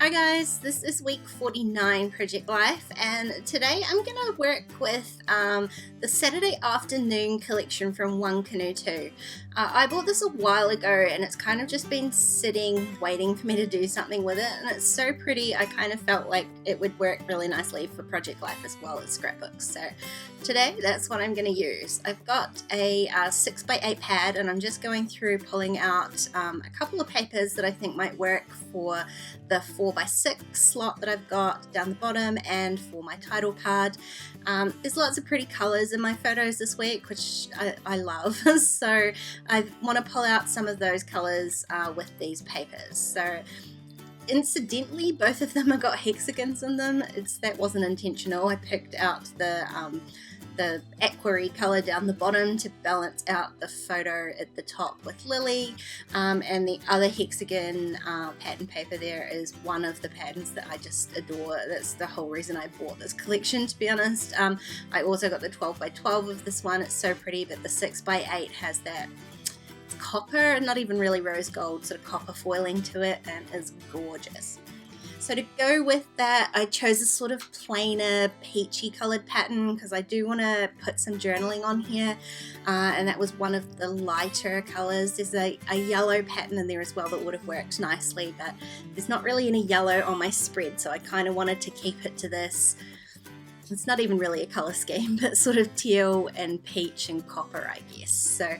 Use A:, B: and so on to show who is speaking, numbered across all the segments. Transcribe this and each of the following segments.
A: Hi guys, this is week 49 Project Life, and today I'm going to work with the Saturday afternoon collection from Canoe 2. I bought this a while ago and it's kind of just been sitting waiting for me to do something with it, and it's so pretty. I kind of felt like it would work really nicely for Project Life as well as scrapbooks. So today that's what I'm going to use. I've got a 6x8 pad and I'm just going through pulling out a couple of papers that I think might work for the 4x6 slot that I've got down the bottom and for my title card. There's lots of pretty colours in my photos this week, which I love, so I want to pull out some of those colours with these papers. So incidentally, both of them have got hexagons in them. That wasn't intentional. I picked out the aquarry colour down the bottom to balance out the photo at the top with Lily, and the other hexagon pattern paper there is one of the patterns that I just adore. That's the whole reason I bought this collection, to be honest. I also got the 12x12 of this one. It's so pretty, but the 6x8 has that copper, not even really rose gold, sort of copper foiling to it, and is gorgeous. So to go with that, I chose a sort of plainer peachy coloured pattern because I do want to put some journaling on here, and that was one of the lighter colours. There's a yellow pattern in there as well that would have worked nicely, but there's not really any yellow on my spread, so I kind of wanted to keep it to this. It's not even really a colour scheme, but sort of teal and peach and copper, I guess. So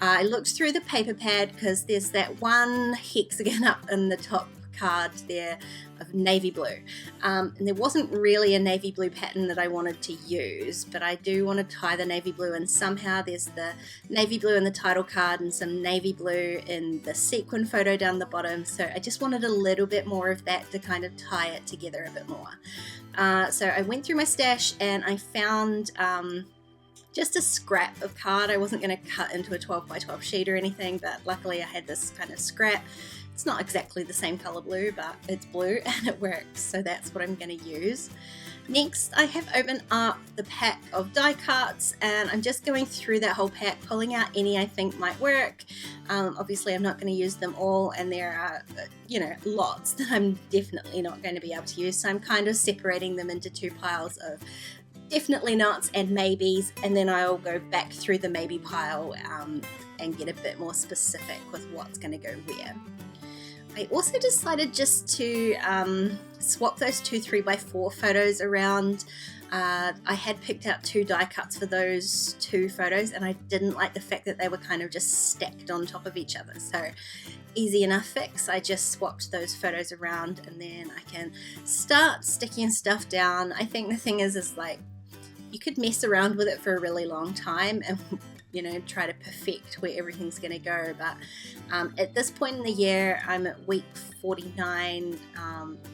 A: I looked through the paper pad because there's that one hexagon up in the top card there of navy blue, and there wasn't really a navy blue pattern that I wanted to use, but I do want to tie the navy blue in somehow. There's the navy blue in the title card and some navy blue in the sequin photo down the bottom, so I just wanted a little bit more of that to kind of tie it together a bit more. So I went through my stash and I found just a scrap of card. I wasn't going to cut into a 12x12 sheet or anything, but luckily I had this kind of scrap. It's not exactly the same colour blue, but it's blue and it works, so that's what I'm going to use. Next, I have opened up the pack of die cuts and I'm just going through that whole pack, pulling out any I think might work. Obviously, I'm not going to use them all, and there are, lots that I'm definitely not going to be able to use, so I'm kind of separating them into two piles of definitely nots and maybes, and then I'll go back through the maybe pile and get a bit more specific with what's going to go where. I also decided just to swap those two 3x4 photos around. I had picked out two die cuts for those two photos, and I didn't like the fact that they were kind of just stacked on top of each other. So easy enough fix. I just swapped those photos around and then I can start sticking stuff down. I think the thing is like, you could mess around with it for a really long time and try to perfect where everything's going to go, but at this point in the year, I'm at week 49.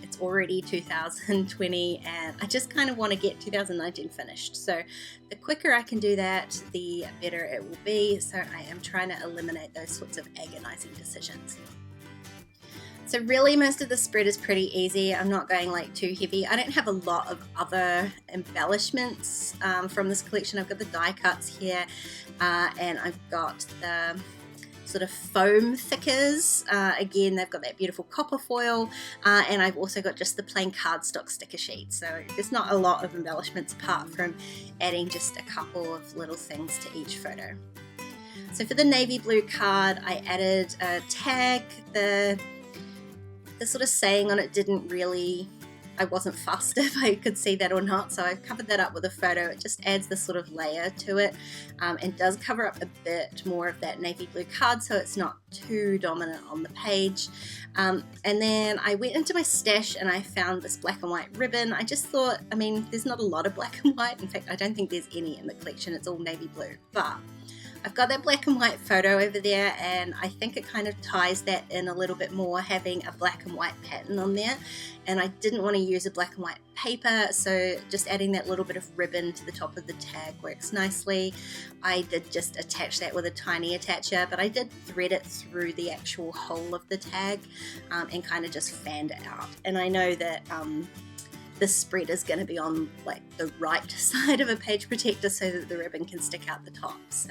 A: It's already 2020 and I just kind of want to get 2019 finished, so the quicker I can do that, the better it will be. So I am trying to eliminate those sorts of agonizing decisions. So really most of the spread is pretty easy. I'm not going like too heavy. I don't have a lot of other embellishments from this collection. I've got the die cuts here, and I've got the sort of foam thickers. Again, they've got that beautiful copper foil, and I've also got just the plain cardstock sticker sheet. So there's not a lot of embellishments apart from adding just a couple of little things to each photo. So for the navy blue card, I added a tag. The sort of saying on it I wasn't fussed if I could see that or not, so I've covered that up with a photo. It just adds this sort of layer to it, and does cover up a bit more of that navy blue card so it's not too dominant on the page. And then I went into my stash and I found this black and white ribbon. I just thought, there's not a lot of black and white. In fact, I don't think there's any in the collection. It's all navy blue, but I've got that black and white photo over there, and I think it kind of ties that in a little bit more, having a black and white pattern on there. And I didn't want to use a black and white paper, so just adding that little bit of ribbon to the top of the tag works nicely. I did just attach that with a tiny attacher, but I did thread it through the actual hole of the tag and kind of just fanned it out. And I know that the spread is going to be on like the right side of a page protector so that the ribbon can stick out the top, so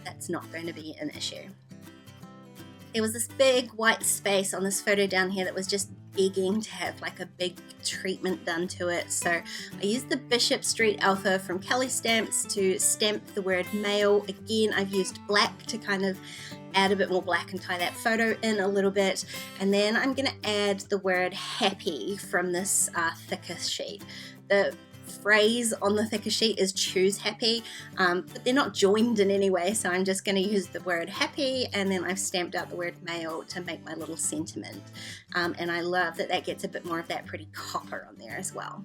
A: that's not going to be an issue. There was this big white space on this photo down here that was just begging to have like a big treatment done to it. So I used the Bishop Street Alpha from Kelly Stamps to stamp the word male. Again, I've used black to kind of add a bit more black and tie that photo in a little bit. And then I'm going to add the word happy from this thicker sheet. The phrase on the thicker sheet is choose happy, but they're not joined in any way, so I'm just going to use the word happy, and then I've stamped out the word male to make my little sentiment. And I love that that gets a bit more of that pretty copper on there as well.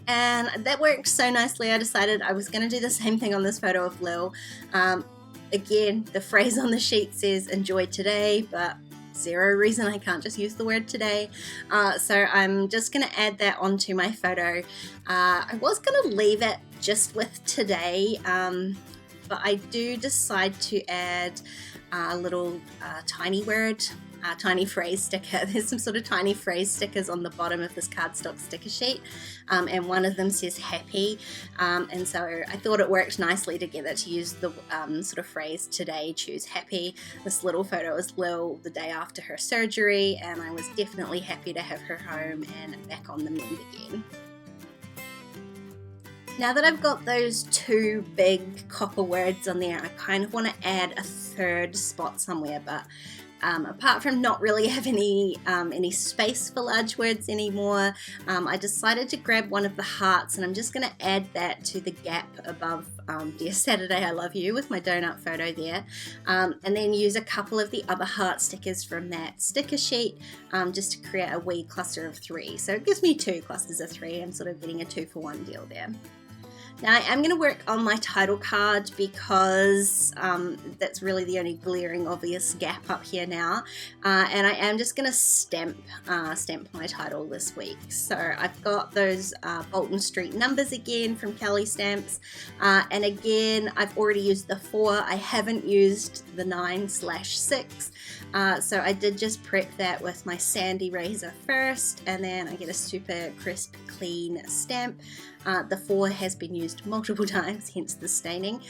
A: And that worked so nicely, I decided I was going to do the same thing on this photo of Lil. Again, the phrase on the sheet says enjoy today, but zero reason I can't just use the word today. So I'm just going to add that onto my photo. I was going to leave it just with today, but I do decide to add a little tiny word, tiny phrase sticker. There's some sort of tiny phrase stickers on the bottom of this cardstock sticker sheet, and one of them says happy, and so I thought it worked nicely together to use the sort of phrase today, choose happy. This little photo is Lil the day after her surgery, and I was definitely happy to have her home and back on the mend again. Now that I've got those two big copper words on there, I kind of want to add a third spot somewhere, but apart from not really having any space for large words anymore, I decided to grab one of the hearts, and I'm just going to add that to the gap above Dear Saturday I Love You with my donut photo there, and then use a couple of the other heart stickers from that sticker sheet just to create a wee cluster of 3. So it gives me 2 clusters of 3. I'm sort of getting a 2-for-1 deal there. Now I'm going to work on my title card because that's really the only glaring obvious gap up here now, and I am just going to stamp my title this week. So I've got those Bolton Street numbers again from Kelly Stamps, and again I've already used the 4. I haven't used the 9/6, so I did just prep that with my sandy razor first, and then I get a super crisp clean stamp. The 4 has been used multiple times, hence the staining,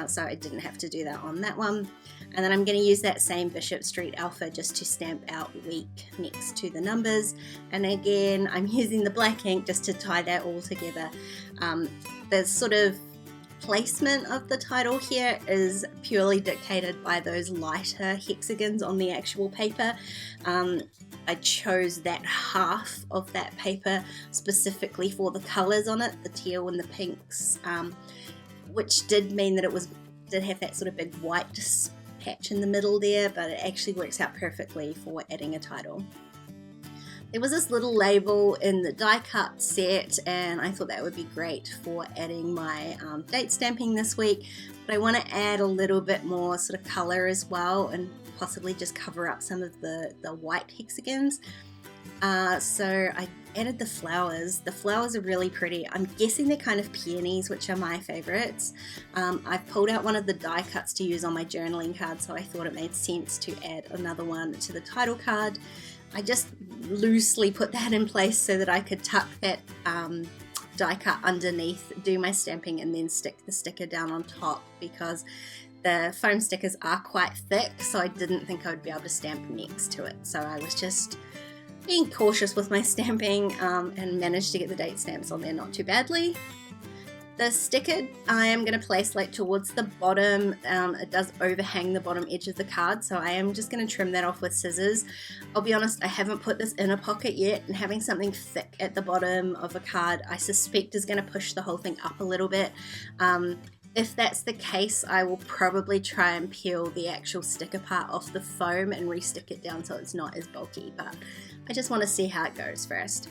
A: so I didn't have to do that on that one. And then I'm going to use that same Bishop Street Alpha just to stamp out week next to the numbers. And again, I'm using the black ink just to tie that all together. The sort of placement of the title here is purely dictated by those lighter hexagons on the actual paper. I chose that half of that paper specifically for the colours on it, the teal and the pinks, which did mean that it did have that sort of big white patch in the middle there, but it actually works out perfectly for adding a title. There was this little label in the die cut set, and I thought that would be great for adding my date stamping this week, but I want to add a little bit more sort of colour as well, and possibly just cover up some of the white hexagons. So I added the flowers. The flowers are really pretty. I'm guessing they're kind of peonies, which are my favourites. I've pulled out one of the die cuts to use on my journaling card, so I thought it made sense to add another one to the title card. I just loosely put that in place so that I could tuck that die cut underneath, do my stamping, and then stick the sticker down on top, because the foam stickers are quite thick, so I didn't think I would be able to stamp next to it. So I was just being cautious with my stamping and managed to get the date stamps on there not too badly. The sticker I am going to place like towards the bottom. It does overhang the bottom edge of the card, so I am just going to trim that off with scissors. I'll be honest, I haven't put this in a pocket yet, and having something thick at the bottom of a card I suspect is going to push the whole thing up a little bit. If that's the case, I will probably try and peel the actual sticker part off the foam and re-stick it down so it's not as bulky, but I just want to see how it goes first.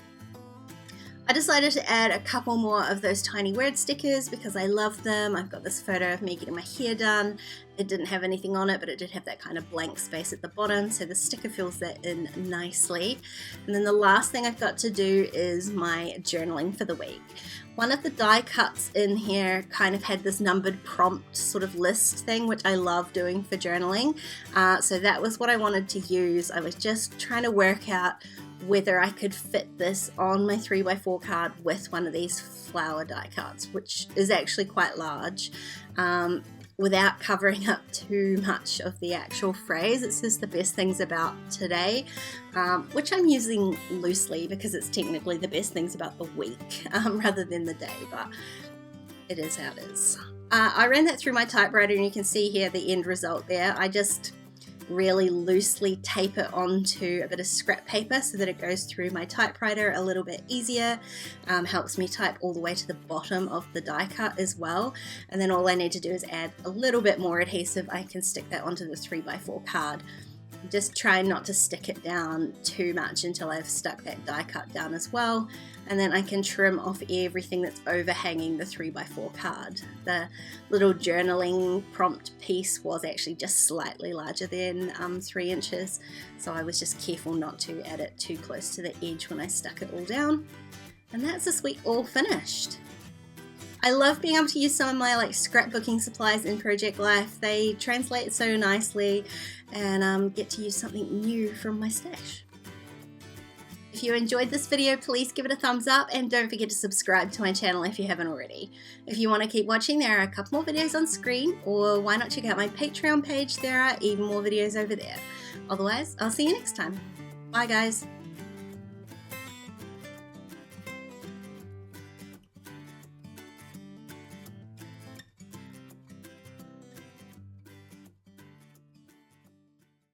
A: I decided to add a couple more of those tiny word stickers because I love them. I've got this photo of me getting my hair done. It didn't have anything on it, but it did have that kind of blank space at the bottom, so the sticker fills that in nicely. And then the last thing I've got to do is my journaling for the week. One of the die cuts in here kind of had this numbered prompt sort of list thing, which I love doing for journaling. So that was what I wanted to use. I was just trying to work out whether I could fit this on my 3x4 card with one of these flower die cuts, which is actually quite large. without covering up too much of the actual phrase. It says the best things about today, which I'm using loosely because it's technically the best things about the week rather than the day, but it is how it is. I ran that through my typewriter and you can see here the end result there. I just really loosely tape it onto a bit of scrap paper so that it goes through my typewriter a little bit easier. Helps me type all the way to the bottom of the die cut as well. And then all I need to do is add a little bit more adhesive. I can stick that onto the 3x4 card. Just try not to stick it down too much until I've stuck that die cut down as well, and then I can trim off everything that's overhanging the 3x4 card. The little journaling prompt piece was actually just slightly larger than 3 inches, so I was just careful not to add it too close to the edge when I stuck it all down. And that's this week all finished. I love being able to use some of my scrapbooking supplies in Project Life. They translate so nicely and get to use something new from my stash. If you enjoyed this video, please give it a thumbs up and don't forget to subscribe to my channel if you haven't already. If you want to keep watching, there are a couple more videos on screen, or why not check out my Patreon page, there are even more videos over there. Otherwise, I'll see you next time. Bye guys!